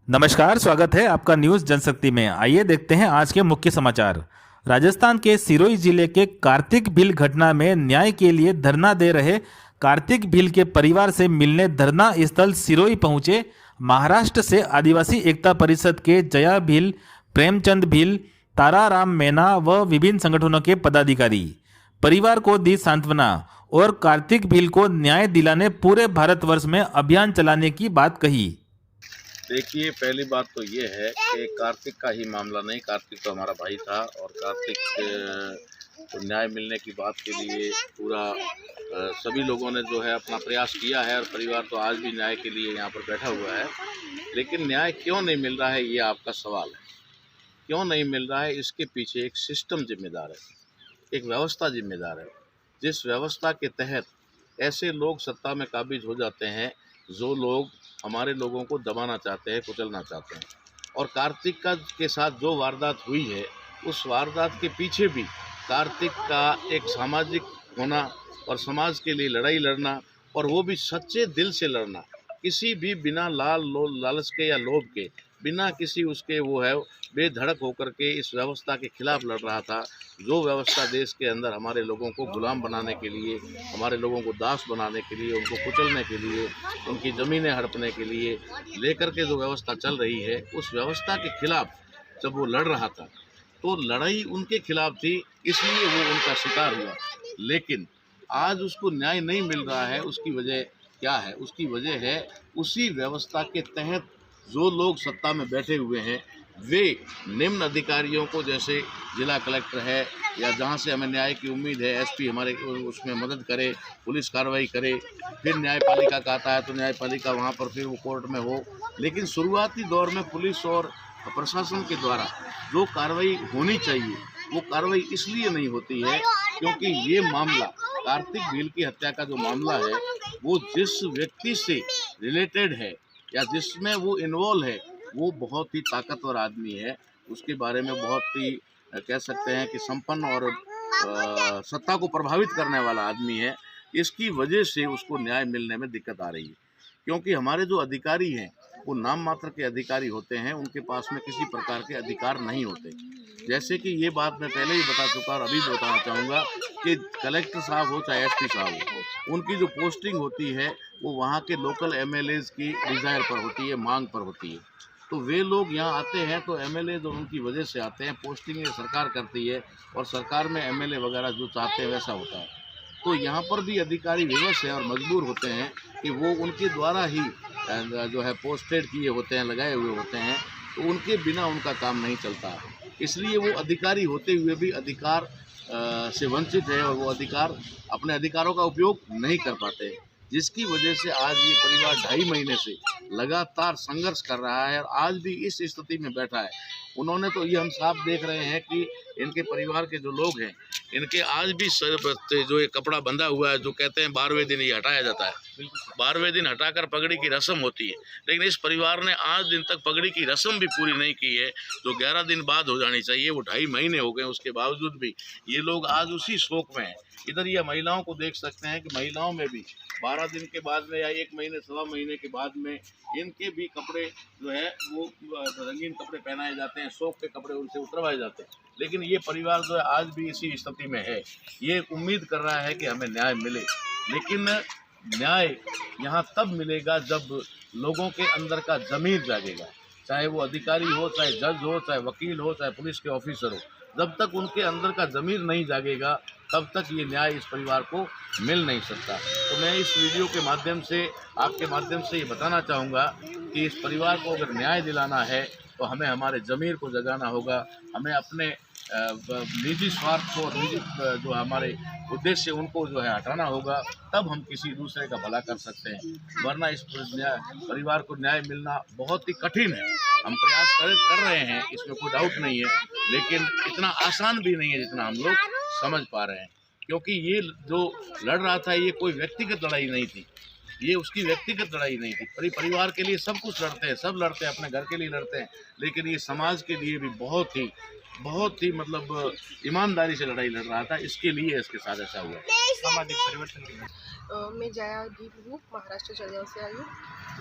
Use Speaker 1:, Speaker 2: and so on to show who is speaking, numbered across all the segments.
Speaker 1: नमस्कार, स्वागत है आपका न्यूज जनशक्ति में। आइए देखते हैं आज के मुख्य समाचार। राजस्थान के सिरोही जिले के कार्तिक भील घटना में न्याय के लिए धरना दे रहे कार्तिक भील के परिवार से मिलने धरना स्थल सिरोही पहुंचे महाराष्ट्र से आदिवासी एकता परिषद के जया भील, प्रेमचंद भील, ताराराम मैना व विभिन्न संगठनों के पदाधिकारी। परिवार को दी सांत्वना और कार्तिक भील को न्याय दिलाने पूरे भारतवर्ष में अभियान चलाने की बात कही।
Speaker 2: देखिए, पहली बात तो ये है कि कार्तिक का ही मामला नहीं, कार्तिक तो हमारा भाई था और कार्तिक को न्याय मिलने की बात के लिए पूरा सभी लोगों ने जो है अपना प्रयास किया है और परिवार तो आज भी न्याय के लिए यहाँ पर बैठा हुआ है। लेकिन न्याय क्यों नहीं मिल रहा है, ये आपका सवाल है। क्यों नहीं मिल रहा है, इसके पीछे एक सिस्टम जिम्मेदार है, एक व्यवस्था जिम्मेदार है। जिस व्यवस्था के तहत ऐसे लोग सत्ता में काबिज हो जाते हैं जो लोग हमारे लोगों को दबाना चाहते हैं, कुचलना चाहते हैं। और कार्तिक के साथ जो वारदात हुई है, उस वारदात के पीछे भी कार्तिक का एक सामाजिक होना और समाज के लिए लड़ाई लड़ना, और वो भी सच्चे दिल से लड़ना, किसी भी बिना लालच के या लोभ के, बिना किसी उसके वो है बेधड़क होकर के इस व्यवस्था के खिलाफ लड़ रहा था। जो व्यवस्था देश के अंदर हमारे लोगों को गुलाम बनाने के लिए, हमारे लोगों को दास बनाने के लिए, उनको कुचलने के लिए, उनकी ज़मीनें हड़पने के लिए लेकर के जो व्यवस्था चल रही है, उस व्यवस्था के खिलाफ जब वो लड़ रहा था तो लड़ाई उनके खिलाफ थी, इसलिए वो उनका शिकार हुआ। लेकिन आज उसको न्याय नहीं मिल रहा है। उसकी वजह क्या है? उसकी वजह है उसी व्यवस्था के तहत जो लोग सत्ता में बैठे हुए हैं, वे निम्न अधिकारियों को, जैसे जिला कलेक्टर है या जहां से हमें न्याय की उम्मीद है, एसपी हमारे उसमें मदद करे, पुलिस कार्रवाई करे, फिर न्यायपालिका का आता है तो न्यायपालिका वहां पर फिर वो कोर्ट में हो। लेकिन शुरुआती दौर में पुलिस और प्रशासन के द्वारा जो कार्रवाई होनी चाहिए, वो कार्रवाई इसलिए नहीं होती है क्योंकि ये मामला, कार्तिक भील की हत्या का जो मामला है, वो जिस व्यक्ति से रिलेटेड है या जिसमें वो इन्वॉल्व है, वो बहुत ही ताकतवर आदमी है। उसके बारे में बहुत ही कह सकते हैं कि संपन्न और सत्ता को प्रभावित करने वाला आदमी है। इसकी वजह से उसको न्याय मिलने में दिक्कत आ रही है, क्योंकि हमारे जो अधिकारी हैं वो नाम मात्र के अधिकारी होते हैं, उनके पास में किसी प्रकार के अधिकार नहीं होते। जैसे कि ये बात मैं पहले ही बता चुका और अभी भी बताना चाहूँगा कि कलेक्टर साहब हो चाहे एसपी साहब हो, उनकी जो पोस्टिंग होती है वो वहाँ के लोकल एमएलएज की डिज़ायर पर होती है, मांग पर होती है। तो वे लोग यहाँ आते हैं तो एमएलए जो उनकी वजह से आते हैं, पोस्टिंग सरकार करती है और सरकार में एमएलए वगैरह जो चाहते हैं वैसा होता है। तो यहाँ पर भी अधिकारी विवश हैं और मजबूर होते हैं कि वो उनके द्वारा ही जो है पोस्टेड किए होते हैं, लगाए हुए होते हैं, तो उनके बिना उनका काम नहीं चलता। इसलिए वो अधिकारी होते हुए भी अधिकार से वंचित है और वो अधिकार, अपने अधिकारों का उपयोग नहीं कर पाते, जिसकी वजह से आज ये परिवार 2.5 महीने से लगातार संघर्ष कर रहा है और आज भी इस स्थिति में बैठा है। उन्होंने तो ये हम साफ देख रहे हैं कि इनके परिवार के जो लोग हैं, इनके आज भी सर पर जो ये कपड़ा बंधा हुआ है, जो कहते हैं 12वें दिन ये हटाया जाता है, 12वें दिन हटाकर पगड़ी की रस्म होती है। लेकिन इस परिवार ने आज दिन तक पगड़ी की रस्म भी पूरी नहीं की है, जो 11 दिन बाद हो जानी चाहिए। वो 2.5 महीने हो गए, उसके बावजूद भी ये लोग आज उसी शोक में हैं। इधर ये महिलाओं को देख सकते हैं कि महिलाओं में भी 12 दिन के बाद में या 1 महीने, 1.25 महीने के बाद में इनके भी कपड़े जो है वो रंगीन कपड़े पहनाए जाते हैं, शौक के कपड़े उनसे उतरवाए जाते हैं। लेकिन ये परिवार जो है आज भी इसी स्थिति में है। ये उम्मीद कर रहा है कि हमें न्याय मिले, लेकिन न्याय यहाँ तब मिलेगा जब लोगों के अंदर का ज़मीर जागेगा। चाहे वो अधिकारी हो, चाहे जज हो, चाहे वकील हो, चाहे पुलिस के ऑफिसर हो, जब तक उनके अंदर का ज़मीर नहीं जागेगा तब तक ये न्याय इस परिवार को मिल नहीं सकता। तो मैं इस वीडियो के माध्यम से, आपके माध्यम से ये बताना चाहूँगा कि इस परिवार को अगर न्याय दिलाना है तो हमें हमारे ज़मीर को जगाना होगा, हमें अपने निजी स्वार्थ को, निजी जो हमारे उद्देश्य उनको जो है हटाना होगा, तब हम किसी दूसरे का भला कर सकते हैं। वरना इस परिवार को न्याय मिलना बहुत ही कठिन है। हम प्रयास कर रहे हैं, इसमें कोई डाउट नहीं है, लेकिन इतना आसान भी नहीं है जितना हम लोग समझ पा रहे हैं। क्योंकि ये जो लड़ रहा था, ये कोई व्यक्तिगत लड़ाई नहीं थी, ये उसकी व्यक्तिगत लड़ाई नहीं थी। परिवार के लिए सब कुछ लड़ते हैं, सब लड़ते हैं, अपने घर के लिए लड़ते हैं, लेकिन ये समाज के लिए भी बहुत ही बहुत ही मतलब ईमानदारी से लड़ाई लड़ रहा था, इसके लिए इसके साथ ऐसा हुआ।
Speaker 3: सामाजिक परिवर्तन मैं जया भी हूँ, महाराष्ट्र जलगांव से आई हूँ।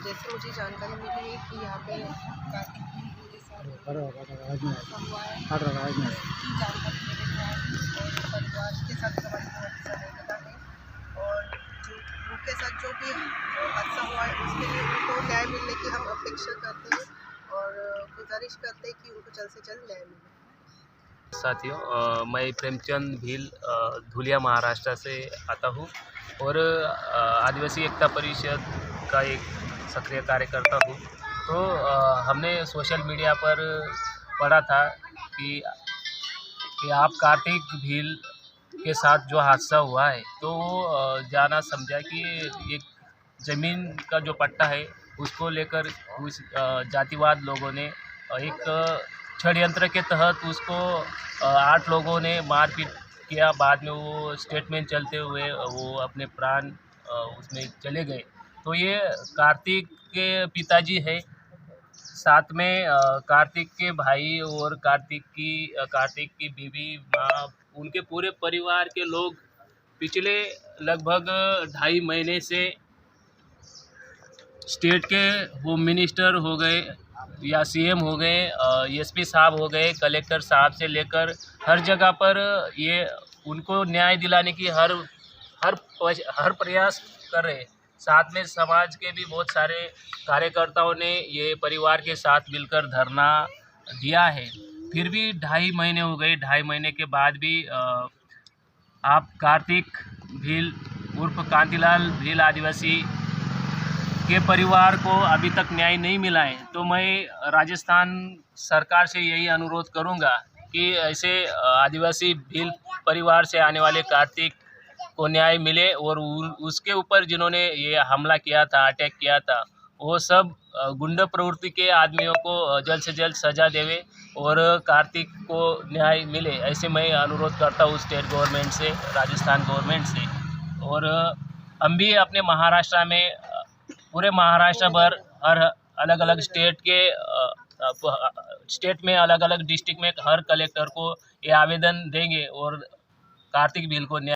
Speaker 3: जैसे मुझे जानकारी मिली है कि यहाँ पे कार्तिक बिल के साथ हुआ है, की जानकारी मेरे को आई और परिवार के साथ हमारी बहुत सहमता है। और जो उनके साथ जो भी हादसा हुआ है उसके लिए उनको न्याय मिलने की हम अपेक्षा करते हैं और गुजारिश करते हैं कि उनको जल्द से जल्द न्याय मिले।
Speaker 4: साथियों, मैं प्रेमचंद भील धुलिया महाराष्ट्र से आता हूँ और आदिवासी एकता परिषद का एक सक्रिय कार्यकर्ता हूँ। तो हमने सोशल मीडिया पर पढ़ा था कि आप कार्तिक भील के साथ जो हादसा हुआ है, तो वो जाना समझा कि एक ज़मीन का जो पट्टा है उसको लेकर कुछ जातिवाद लोगों ने एक षड्यंत्र के तहत उसको 8 लोगों ने मारपीट किया। बाद में वो स्टेटमेंट चलते हुए वो अपने प्राण उसमें चले गए। तो ये कार्तिक के पिताजी है, साथ में कार्तिक के भाई और कार्तिक की बीवी, माँ, उनके पूरे परिवार के लोग पिछले लगभग 2.5 महीने से स्टेट के होम मिनिस्टर हो गए या सीएम हो गए, एसपी साहब हो गए, कलेक्टर साहब से लेकर हर जगह पर ये उनको न्याय दिलाने की हर प्रयास कर रहे हैं। साथ में समाज के भी बहुत सारे कार्यकर्ताओं ने ये परिवार के साथ मिलकर धरना दिया है। फिर भी 2.5 महीने हो गए, 2.5 महीने के बाद भी आप कार्तिक भील उर्फ कांतिलाल भील आदिवासी के परिवार को अभी तक न्याय नहीं मिला है। तो मैं राजस्थान सरकार से यही अनुरोध करूंगा कि ऐसे आदिवासी भील परिवार से आने वाले कार्तिक को न्याय मिले और उसके ऊपर जिन्होंने ये हमला किया था, अटैक किया था, वो सब गुंडा प्रवृत्ति के आदमियों को जल्द से जल्द सज़ा देवे और कार्तिक को न्याय मिले, ऐसे मैं अनुरोध करता हूँ स्टेट गवर्नमेंट से, राजस्थान गवर्नमेंट से। और हम भी अपने महाराष्ट्र में, पूरे महाराष्ट्र भर हर अलग अलग स्टेट में अलग अलग डिस्ट्रिक्ट में हर कलेक्टर को ये आवेदन देंगे और कार्तिक भील को न्याय